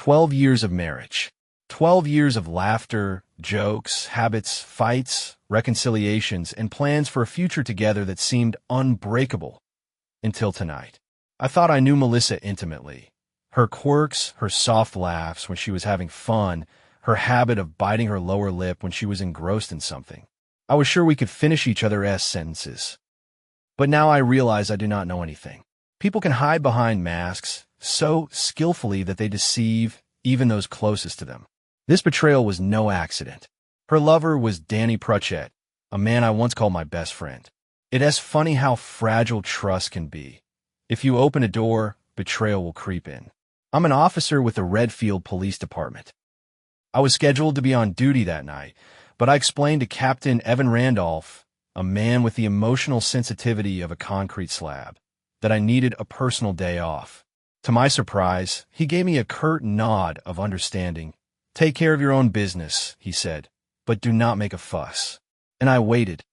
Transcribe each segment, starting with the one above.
12 years of marriage. 12 years of laughter, jokes, habits, fights, reconciliations, and plans for a future together that seemed unbreakable. Until tonight. I thought I knew Melissa intimately. Her quirks, her soft laughs when she was having fun, her habit of biting her lower lip when she was engrossed in something. I was sure we could finish each other's sentences. But now I realize I do not know anything. People can hide behind masks so skillfully that they deceive even those closest to them. This betrayal was no accident. Her lover was Danny Pratchett, a man I once called my best friend. It is funny how fragile trust can be. If you open a door, betrayal will creep in. I'm an officer with the Redfield Police Department. I was scheduled to be on duty that night, but I explained to Captain Evan Randolph, a man with the emotional sensitivity of a concrete slab, that I needed a personal day off. To my surprise, he gave me a curt nod of understanding. "Take care of your own business," he said, "but do not make a fuss." And I waited.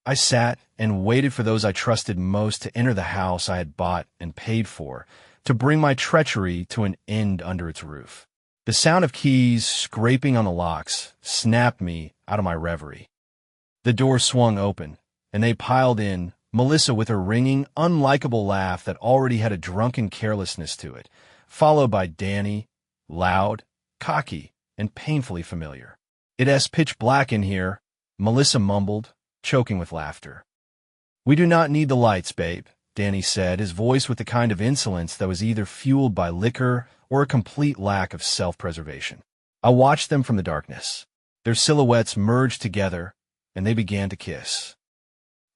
I sat and waited for those I trusted most to enter the house I had bought and paid for, to bring my treachery to an end under its roof. The sound of keys scraping on the locks snapped me out of my reverie. The door swung open, and they piled in, Melissa with her ringing, unlikable laugh that already had a drunken carelessness to it, followed by Danny, loud, cocky, and painfully familiar. "It is pitch black in here," Melissa mumbled, choking with laughter. "We do not need the lights, babe," Danny said, his voice with the kind of insolence that was either fueled by liquor or a complete lack of self-preservation. I watched them from the darkness. Their silhouettes merged together, and they began to kiss.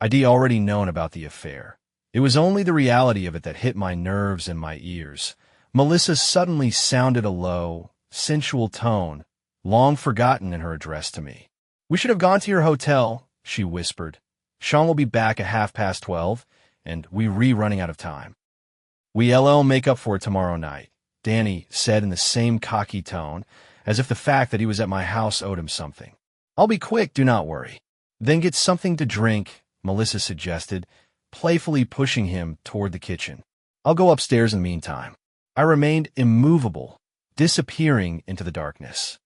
I'd already known about the affair. It was only the reality of it that hit my nerves and my ears. Melissa suddenly sounded a low, sensual tone, long forgotten in her address to me. "We should have gone to your hotel," she whispered. "Sean will be back at 12:30, and we running out of time." "We'll make up for it tomorrow night," Danny said in the same cocky tone, as if the fact that he was at my house owed him something. "I'll be quick, do not worry." "Then get something to drink," Melissa suggested, playfully pushing him toward the kitchen. "I'll go upstairs in the meantime." I remained immovable, disappearing into the darkness.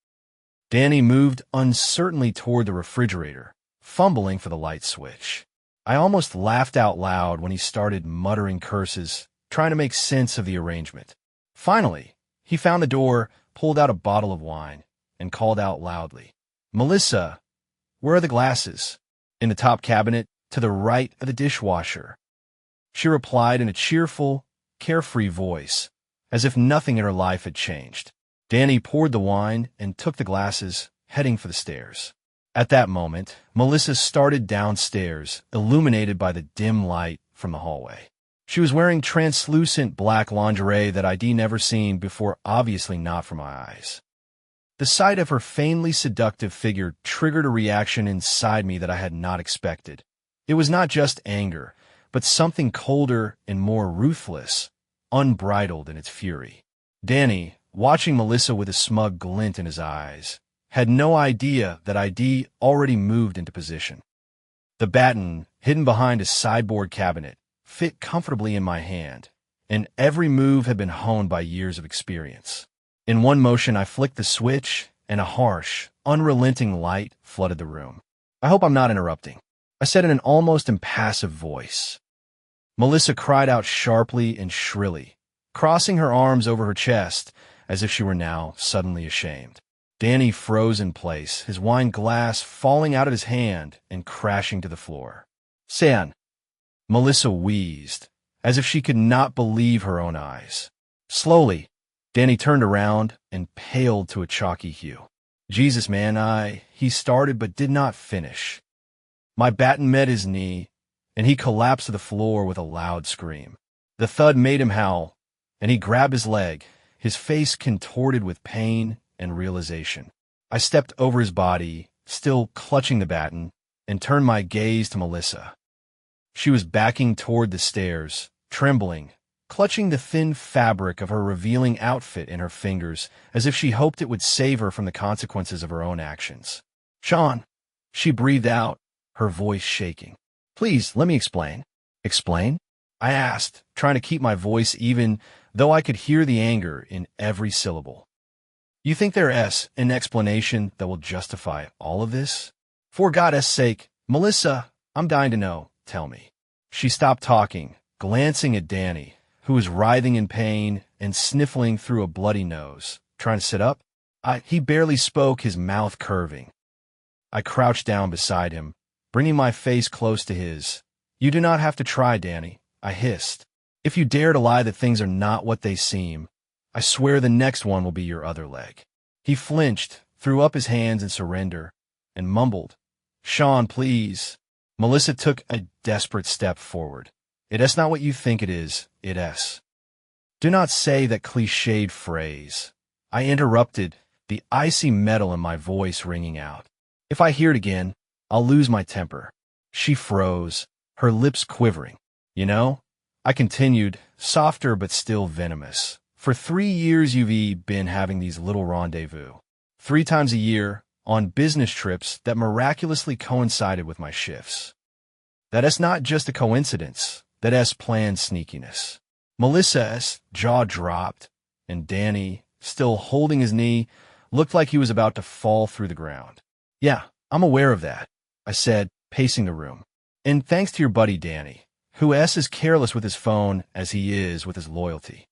Danny moved uncertainly toward the refrigerator, fumbling for the light switch. I almost laughed out loud when he started muttering curses, trying to make sense of the arrangement. Finally, he found the door, pulled out a bottle of wine, and called out loudly, "Melissa, where are the glasses?" "In the top cabinet, to the right of the dishwasher," she replied in a cheerful, carefree voice, as if nothing in her life had changed. Danny poured the wine and took the glasses, heading for the stairs. At that moment, Melissa started downstairs, illuminated by the dim light from the hallway. She was wearing translucent black lingerie that I'd never seen before, obviously not for my eyes. The sight of her faintly seductive figure triggered a reaction inside me that I had not expected. It was not just anger, but something colder and more ruthless, unbridled in its fury. Danny, watching Melissa with a smug glint in his eyes, had no idea that I'd already moved into position. The baton, hidden behind a sideboard cabinet, fit comfortably in my hand, and every move had been honed by years of experience. In one motion, I flicked the switch, and a harsh, unrelenting light flooded the room. "I hope I'm not interrupting," I said in an almost impassive voice. Melissa cried out sharply and shrilly, crossing her arms over her chest, as if she were now suddenly ashamed. Danny froze in place, his wine glass falling out of his hand and crashing to the floor. "San," Melissa wheezed, as if she could not believe her own eyes. Slowly, Danny turned around and paled to a chalky hue. "Jesus, man, he started but did not finish." My baton met his knee, and he collapsed to the floor with a loud scream. The thud made him howl, and he grabbed his leg, his face contorted with pain and realization. I stepped over his body, still clutching the baton, and turned my gaze to Melissa. She was backing toward the stairs, trembling, clutching the thin fabric of her revealing outfit in her fingers, as if she hoped it would save her from the consequences of her own actions. "Sean," she breathed out, her voice shaking. "Please, let me explain." "Explain?" I asked, trying to keep my voice even, though I could hear the anger in every syllable. You think there's an explanation that will justify all of this? For God's sake, Melissa, I'm dying to know. Tell me. She stopped talking, glancing at Danny, who was writhing in pain and sniffling through a bloody nose. Trying to sit up? He barely spoke, his mouth curving. I crouched down beside him, bringing my face close to his. You do not have to try, Danny, I hissed. If you dare to lie that things are not what they seem, I swear the next one will be your other leg. He flinched, threw up his hands in surrender, and mumbled, Sean, please. Melissa took a desperate step forward. It's not what you think it is, it's. Do not say that cliched phrase. I interrupted, the icy metal in my voice ringing out. If I hear it again, I'll lose my temper. She froze, her lips quivering. You know, I continued, softer but still venomous. For 3 years you've been having these little rendezvous. 3 times a year, on business trips that miraculously coincided with my shifts. That's not just a coincidence, that's planned sneakiness. Melissa's jaw dropped, and Danny, still holding his knee, looked like he was about to fall through the ground. Yeah, I'm aware of that, I said, pacing the room. And thanks to your buddy Danny, who is as careless with his phone as he is with his loyalty.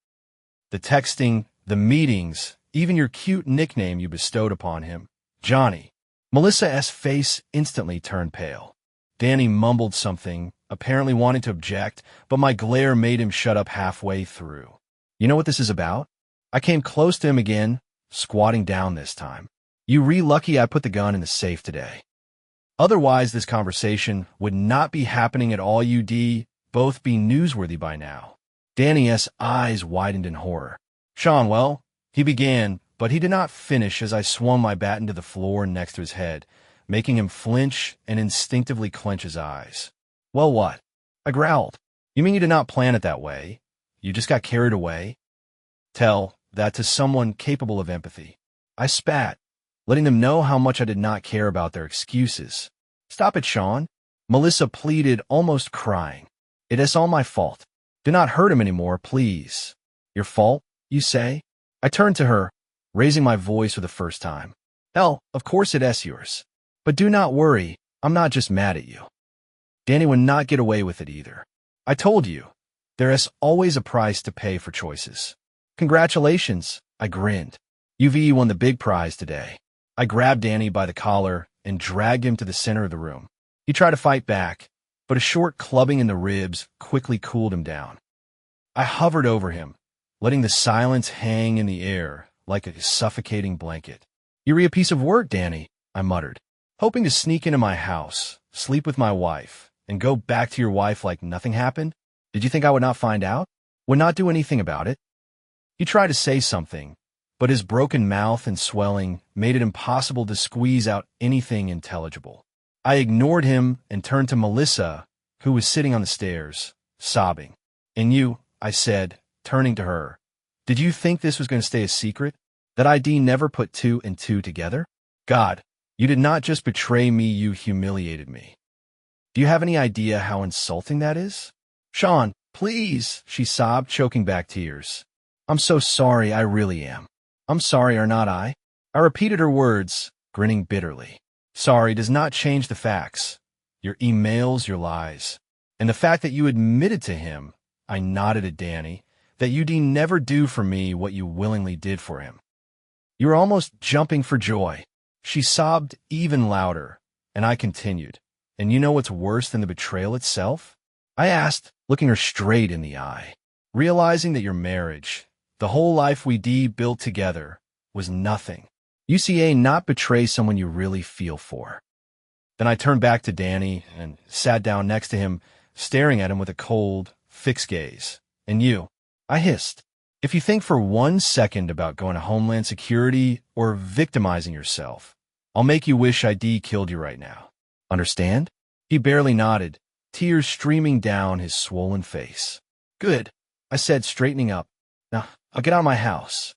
The texting, the meetings, even your cute nickname you bestowed upon him, Johnny. Melissa's face instantly turned pale. Danny mumbled something, apparently wanting to object, but my glare made him shut up halfway through. You know what this is about? I came close to him again, squatting down this time. You lucky I put the gun in the safe today. Otherwise, this conversation would not be happening at all. You'd both be newsworthy by now. Danny's eyes widened in horror. Sean, well, he began, but he did not finish as I swung my bat into the floor next to his head, making him flinch and instinctively clench his eyes. Well, what? I growled. You mean you did not plan it that way? You just got carried away? Tell that to someone capable of empathy. I spat, letting them know how much I did not care about their excuses. Stop it, Sean. Melissa pleaded, almost crying. It is all my fault. Do not hurt him anymore, please. Your fault, you say? I turned to her, raising my voice for the first time. Hell, of course it is yours. But do not worry, I'm not just mad at you. Danny would not get away with it either. I told you, there is always a price to pay for choices. Congratulations, I grinned. You've won the big prize today. I grabbed Danny by the collar and dragged him to the center of the room. He tried to fight back, but a short clubbing in the ribs quickly cooled him down. I hovered over him, letting the silence hang in the air like a suffocating blanket. You're a piece of work, Danny, I muttered, hoping to sneak into my house, sleep with my wife, and go back to your wife like nothing happened. Did you think I would not find out? Would not do anything about it? He tried to say something, but his broken mouth and swelling made it impossible to squeeze out anything intelligible. I ignored him and turned to Melissa, who was sitting on the stairs, sobbing. And you, I said, turning to her, did you think this was going to stay a secret? That ID never put 2 and 2 together? God, you did not just betray me, you humiliated me. Do you have any idea how insulting that is? Sean, please, she sobbed, choking back tears. I'm so sorry, I really am. I'm sorry, are not I? I repeated her words, grinning bitterly. Sorry does not change the facts. Your emails, your lies. And the fact that you admitted to him, I nodded at Danny, that you'd never do for me what you willingly did for him. You were almost jumping for joy. She sobbed even louder, and I continued. And you know what's worse than the betrayal itself? I asked, looking her straight in the eye, realizing that your marriage, the whole life we built together, was nothing. You not betray someone you really feel for. Then I turned back to Danny and sat down next to him, staring at him with a cold, fixed gaze. And you, I hissed, if you think for 1 second about going to Homeland Security or victimizing yourself, I'll make you wish I'd killed you right now. Understand? He barely nodded, tears streaming down his swollen face. Good, I said, straightening up. Now, I'll get out of my house.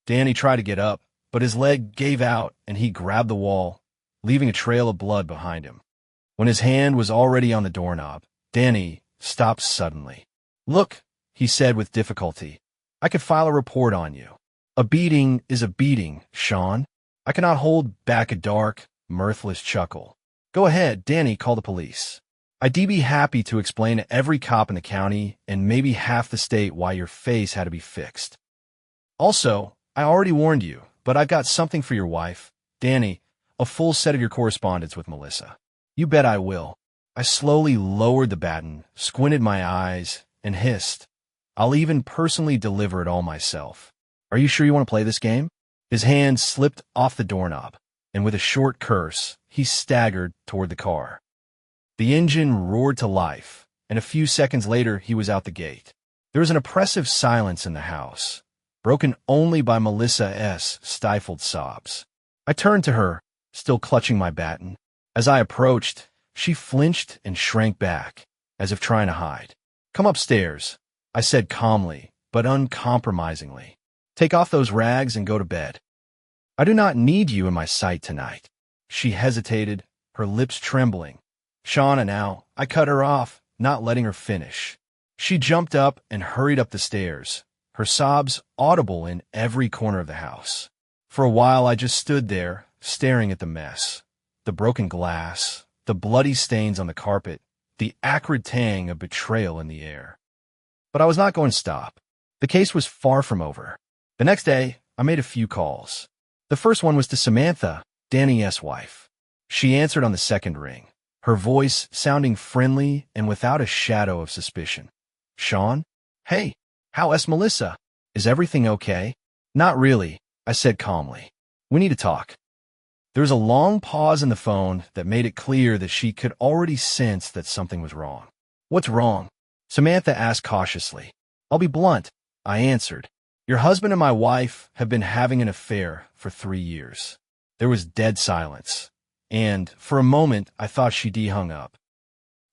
Danny tried to get up, but his leg gave out and he grabbed the wall, leaving a trail of blood behind him. When his hand was already on the doorknob, Danny stopped suddenly. Look, he said with difficulty, I could file a report on you. A beating is a beating, Sean. I cannot hold back a dark, mirthless chuckle. Go ahead, Danny, call the police. I'd be happy to explain to every cop in the county and maybe half the state why your face had to be fixed. Also, I already warned you, but I've got something for your wife, Danny, a full set of your correspondence with Melissa. You bet I will. I slowly lowered the baton, squinted my eyes, and hissed. I'll even personally deliver it all myself. Are you sure you want to play this game? His hand slipped off the doorknob, and with a short curse, he staggered toward the car. The engine roared to life, and a few seconds later he was out the gate. There was an oppressive silence in the house, broken only by Melissa's stifled sobs. I turned to her, still clutching my baton. As I approached, she flinched and shrank back, as if trying to hide. Come upstairs, I said calmly, but uncompromisingly. Take off those rags and go to bed. I do not need you in my sight tonight. She hesitated, her lips trembling. Shauna now, I cut her off, not letting her finish. She jumped up and hurried up the stairs, her sobs audible in every corner of the house. For a while I just stood there, staring at the mess. The broken glass, the bloody stains on the carpet, the acrid tang of betrayal in the air. But I was not going to stop. The case was far from over. The next day, I made a few calls. The first one was to Samantha, Danny's wife. She answered on the second ring, her voice sounding friendly and without a shadow of suspicion. Sean? Hey, how's Melissa? Is everything okay? Not really, I said calmly. We need to talk. There was a long pause in the phone that made it clear that she could already sense that something was wrong. What's wrong? Samantha asked cautiously. I'll be blunt, I answered. Your husband and my wife have been having an affair for 3 years. There was dead silence, and for a moment I thought she'd hung up.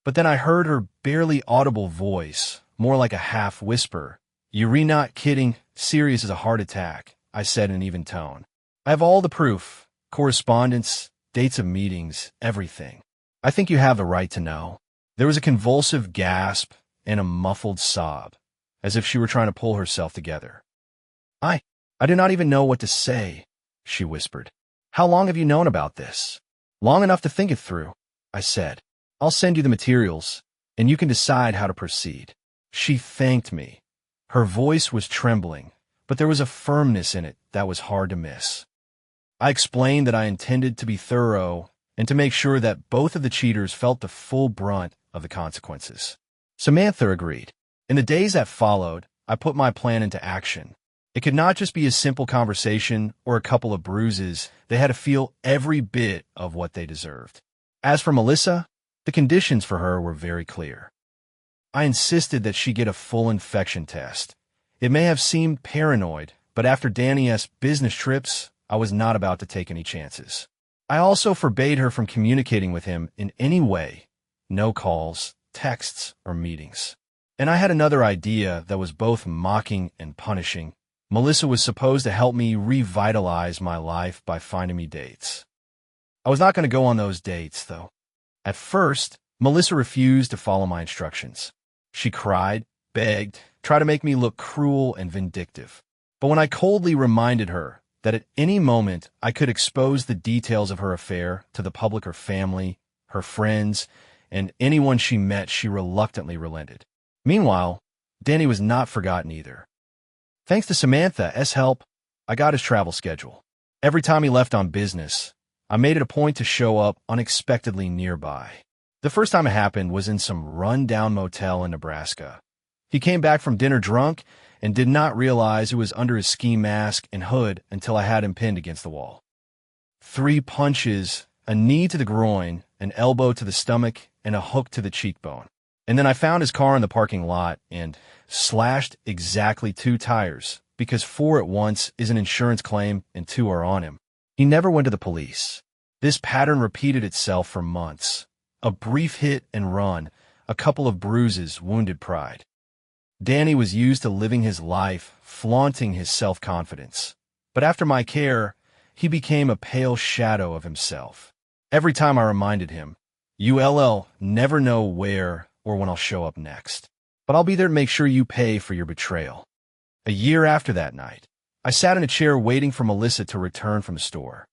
But then I heard her barely audible voice, more like a half whisper. You're not kidding, serious as a heart attack, I said in an even tone. I have all the proof. Correspondence, dates of meetings, everything. I think you have the right to know. There was a convulsive gasp and a muffled sob, as if she were trying to pull herself together. I do not even know what to say, she whispered. How long have you known about this? Long enough to think it through, I said. I'll send you the materials, and you can decide how to proceed. She thanked me. Her voice was trembling, but there was a firmness in it that was hard to miss. I explained that I intended to be thorough and to make sure that both of the cheaters felt the full brunt of the consequences. Samantha agreed. In the days that followed, I put my plan into action. It could not just be a simple conversation or a couple of bruises. They had to feel every bit of what they deserved. As for Melissa, the conditions for her were very clear. I insisted that she get a full infection test. It may have seemed paranoid, but after Danny's business trips, I was not about to take any chances. I also forbade her from communicating with him in any way. No calls, texts, or meetings. And I had another idea that was both mocking and punishing. Melissa was supposed to help me revitalize my life by finding me dates. I was not going to go on those dates, though. At first, Melissa refused to follow my instructions. She cried, begged, tried to make me look cruel and vindictive. But when I coldly reminded her that at any moment I could expose the details of her affair to the public, her family, her friends, and anyone she met, she reluctantly relented. Meanwhile, Danny was not forgotten either. Thanks to Samantha's help, I got his travel schedule. Every time he left on business, I made it a point to show up unexpectedly nearby. The first time it happened was in some run-down motel in Nebraska. He came back from dinner drunk and did not realize it was under his ski mask and hood until I had him pinned against the wall. 3 punches, a knee to the groin, an elbow to the stomach, and a hook to the cheekbone. And then I found his car in the parking lot and slashed exactly 2 tires, because 4 at once is an insurance claim and 2 are on him. He never went to the police. This pattern repeated itself for months. A brief hit and run, a couple of bruises wounded pride. Danny was used to living his life, flaunting his self-confidence. But after my care, he became a pale shadow of himself. Every time I reminded him, "You'll never know where or when I'll show up next. But I'll be there to make sure you pay for your betrayal." A year after that night, I sat in a chair waiting for Melissa to return from the store.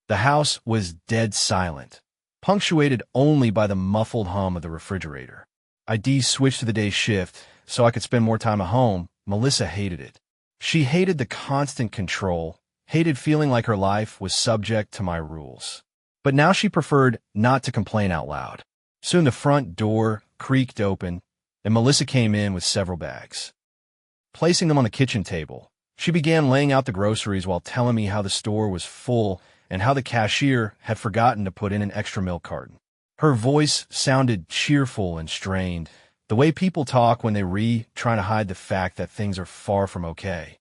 The house was dead silent, punctuated only by the muffled hum of the refrigerator. I switched to the day shift so I could spend more time at home. Melissa hated it. She hated the constant control, hated feeling like her life was subject to my rules. But now she preferred not to complain out loud. Soon the front door creaked open, and Melissa came in with several bags. Placing them on the kitchen table, she began laying out the groceries while telling me how the store was full and how the cashier had forgotten to put in an extra milk carton. Her voice sounded cheerful and strained, the way people talk when they trying to hide the fact that things are far from okay.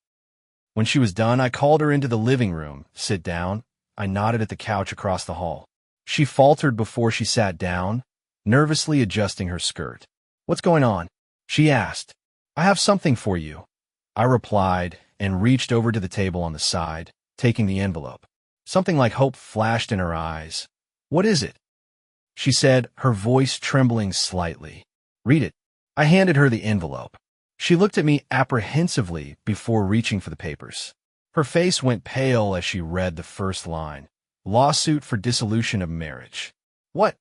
When she was done, I called her into the living room. Sit down. I nodded at the couch across the hall. She faltered before she sat down, nervously adjusting her skirt. What's going on? She asked. I have something for you, I replied and reached over to the table on the side, taking the envelope. Something like hope flashed in her eyes. What is it? She said, her voice trembling slightly. Read it. I handed her the envelope. She looked at me apprehensively before reaching for the papers. Her face went pale as she read the first line. Lawsuit for dissolution of marriage. What?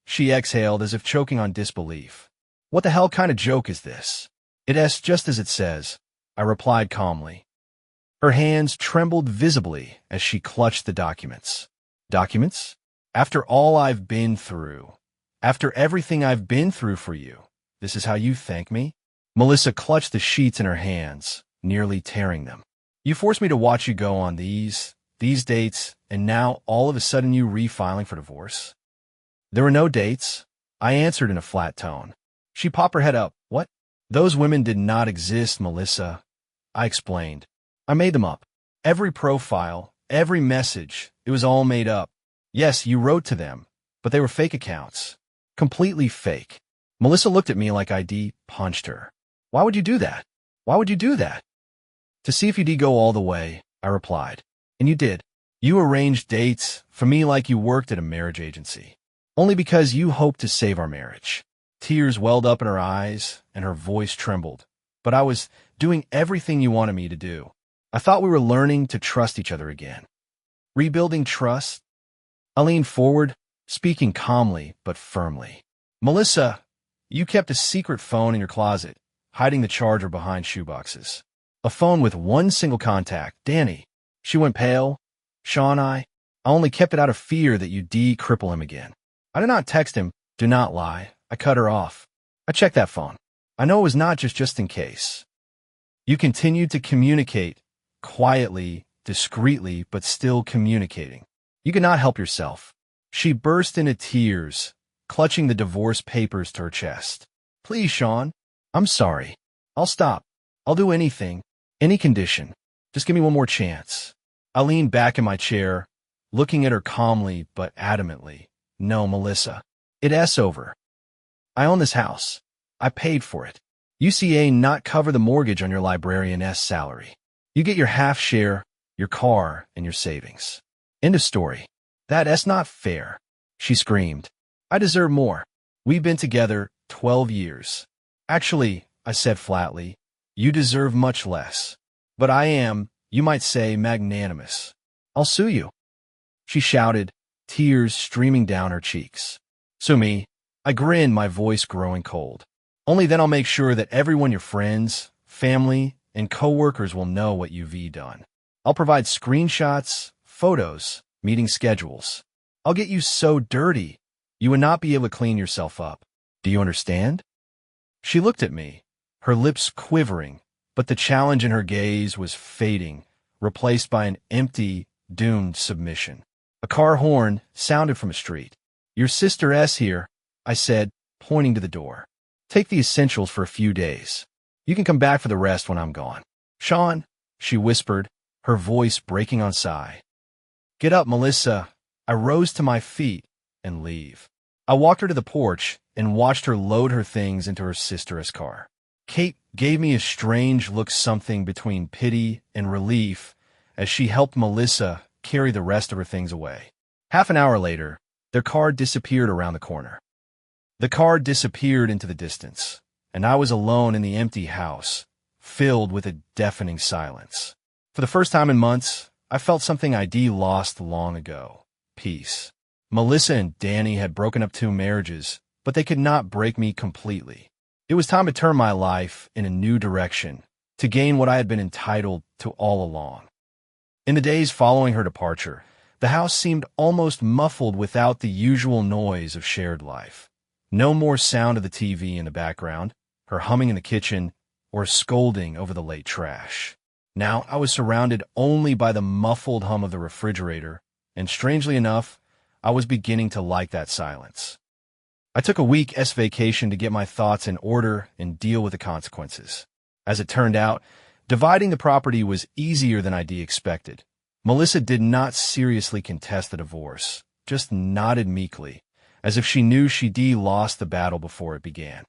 She exhaled as if choking on disbelief. What the hell kind of joke is this? It's just as it says, I replied calmly. Her hands trembled visibly as she clutched the documents. Documents? After all I've been through, after everything I've been through for you, this is how you thank me? Melissa clutched the sheets in her hands, nearly tearing them. You forced me to watch you go on these dates, and now all of a sudden you refiling for divorce? There were no dates, I answered in a flat tone. She popped her head up. What? Those women did not exist, Melissa. I explained. I made them up. Every profile, every message, it was all made up. Yes, you wrote to them, but they were fake accounts. Completely fake. Melissa looked at me like I'd punched her. Why would you do that? Why would you do that? To see if you'd go all the way, I replied. And you did. You arranged dates for me like you worked at a marriage agency. Only because you hoped to save our marriage. Tears welled up in her eyes, and her voice trembled. But I was doing everything you wanted me to do. I thought we were learning to trust each other again. Rebuilding trust? I leaned forward, speaking calmly but firmly. Melissa, you kept a secret phone in your closet, hiding the charger behind shoeboxes. A phone with one single contact, Danny. She went pale. Sean, I only kept it out of fear that you'd cripple him again. I did not text him. Do not lie. I cut her off. I checked that phone. I know it was not just in case. You continued to communicate, quietly, discreetly, but still communicating. You could not help yourself. She burst into tears, clutching the divorce papers to her chest. Please, Sean. I'm sorry. I'll stop. I'll do anything, any condition. Just give me one more chance. I leaned back in my chair, looking at her calmly but adamantly. No, Melissa. It's over. I own this house. I paid for it. UCA not cover the mortgage on your librarian's salary. You get your half share, your car, and your savings. End of story. That's not fair, she screamed. I deserve more. We've been together 12 years. Actually, I said flatly, you deserve much less. But I am, you might say, magnanimous. I'll sue you. She shouted, tears streaming down her cheeks. Sue me. I grinned, my voice growing cold. Only then I'll make sure that everyone, your friends, family, and co-workers will know what you've done. I'll provide screenshots, photos, meeting schedules. I'll get you so dirty, you would not be able to clean yourself up. Do you understand? She looked at me, her lips quivering, but the challenge in her gaze was fading, replaced by an empty, doomed submission. A car horn sounded from a street. Your sister's here, I said, pointing to the door. Take the essentials for a few days. You can come back for the rest when I'm gone. Sean, she whispered, her voice breaking on sigh. Get up, Melissa. I rose to my feet and leave. I walked her to the porch and watched her load her things into her sister's car. Kate gave me a strange look, something between pity and relief, as she helped Melissa carry the rest of her things away. Half an hour later, their car disappeared around the corner. The car disappeared into the distance, and I was alone in the empty house, filled with a deafening silence. For the first time in months, I felt something ID lost long ago: peace. Melissa and Danny had broken up 2 marriages, but they could not break me completely. It was time to turn my life in a new direction, to gain what I had been entitled to all along. In the days following her departure, the house seemed almost muffled without the usual noise of shared life. No more sound of the TV in the background, her humming in the kitchen, or scolding over the late trash. Now I was surrounded only by the muffled hum of the refrigerator, and strangely enough, I was beginning to like that silence. I took a week's vacation to get my thoughts in order and deal with the consequences. As it turned out, dividing the property was easier than I'd expected. Melissa did not seriously contest the divorce, just nodded meekly, as if she knew she'd lost the battle before it began.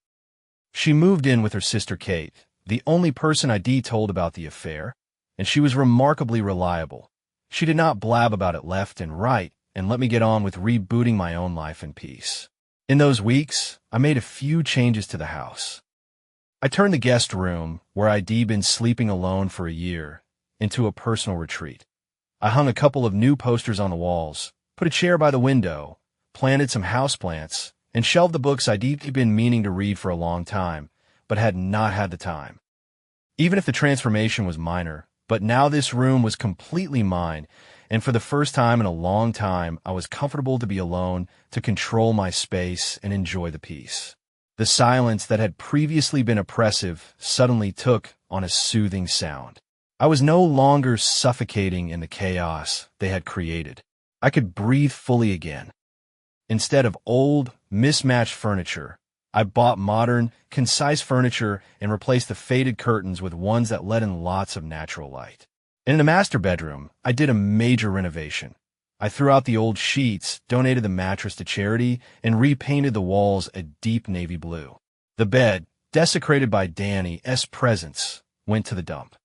She moved in with her sister Kate, the only person I'd told about the affair, and she was remarkably reliable. She did not blab about it left and right and let me get on with rebooting my own life in peace. In those weeks, I made a few changes to the house. I turned the guest room, where I'd been sleeping alone for a year, into a personal retreat. I hung a couple of new posters on the walls, put a chair by the window, planted some houseplants, and shelved the books I'd been meaning to read for a long time, but had not had the time. Even if the transformation was minor, but now this room was completely mine, and for the first time in a long time, I was comfortable to be alone, to control my space and enjoy the peace. The silence that had previously been oppressive suddenly took on a soothing sound. I was no longer suffocating in the chaos they had created. I could breathe fully again. Instead of old, mismatched furniture, I bought modern, concise furniture and replaced the faded curtains with ones that let in lots of natural light. In the master bedroom, I did a major renovation. I threw out the old sheets, donated the mattress to charity, and repainted the walls a deep navy blue. The bed, desecrated by Danny's presence, went to the dump.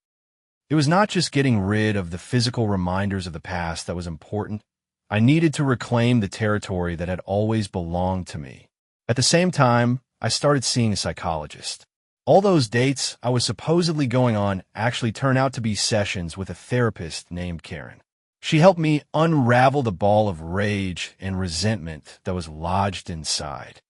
It was not just getting rid of the physical reminders of the past that was important. I needed to reclaim the territory that had always belonged to me. At the same time, I started seeing a psychologist. All those dates I was supposedly going on actually turned out to be sessions with a therapist named Karen. She helped me unravel the ball of rage and resentment that was lodged inside.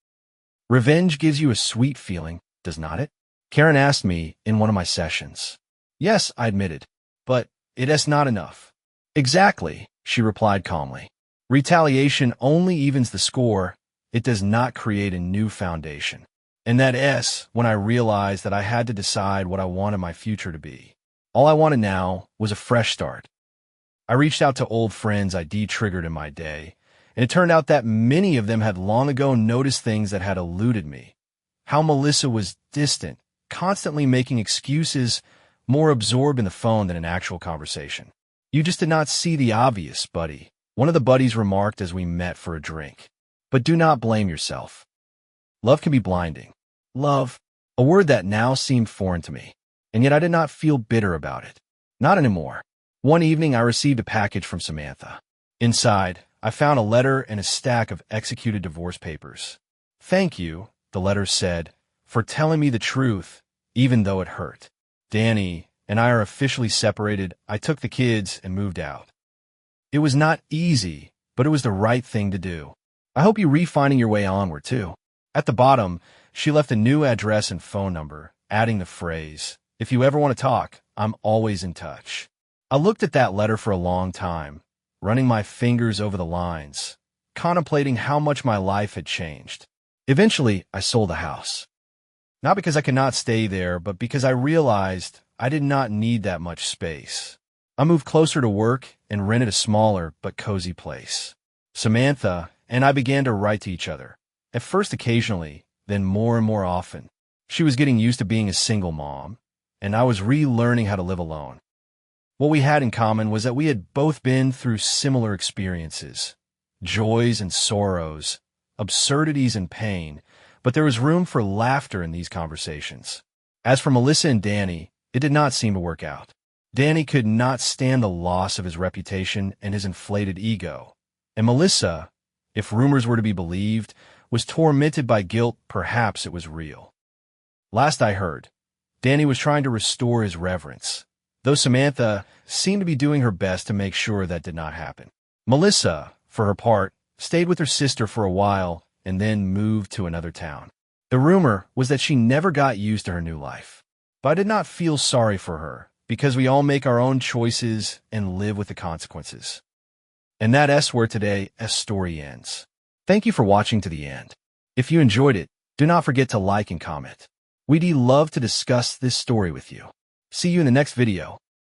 Revenge gives you a sweet feeling, does not it? Karen asked me in one of my sessions. Yes, I admitted, but it is not enough. Exactly, she replied calmly. Retaliation only evens the score. It does not create a new foundation. And that is when I realized that I had to decide what I wanted my future to be. All I wanted now was a fresh start. I reached out to old friends I de-triggered in my day, and it turned out that many of them had long ago noticed things that had eluded me. How Melissa was distant, constantly making excuses, more absorbed in the phone than in actual conversation. You just did not see the obvious, buddy, one of the buddies remarked as we met for a drink. But do not blame yourself. Love can be blinding. Love, a word that now seemed foreign to me, and yet I did not feel bitter about it. Not anymore. One evening I received a package from Samantha. Inside, I found a letter and a stack of executed divorce papers. Thank you, the letter said, for telling me the truth, even though it hurt. Danny and I are officially separated. I took the kids and moved out. It was not easy, but it was the right thing to do. I hope you're refinding your way onward, too. At the bottom, she left a new address and phone number, adding the phrase, if you ever want to talk, I'm always in touch. I looked at that letter for a long time, running my fingers over the lines, contemplating how much my life had changed. Eventually, I sold the house. Not because I could not stay there, but because I realized I did not need that much space. I moved closer to work and rented a smaller but cozy place. Samantha and I began to write to each other. At first occasionally, then more and more often. She was getting used to being a single mom, and I was relearning how to live alone. What we had in common was that we had both been through similar experiences, joys and sorrows, absurdities and pain, but there was room for laughter in these conversations. As for Melissa and Danny, it did not seem to work out. Danny could not stand the loss of his reputation and his inflated ego, and Melissa, if rumors were to be believed, was tormented by guilt. Perhaps it was real. Last I heard, Danny was trying to restore his reverence, though Samantha seemed to be doing her best to make sure that did not happen. Melissa, for her part, stayed with her sister for a while and then moved to another town. The rumor was that she never got used to her new life. But I did not feel sorry for her, because we all make our own choices and live with the consequences. And that's where today's story ends. Thank you for watching to the end. If you enjoyed it, do not forget to like and comment. We'd love to discuss this story with you. See you in the next video.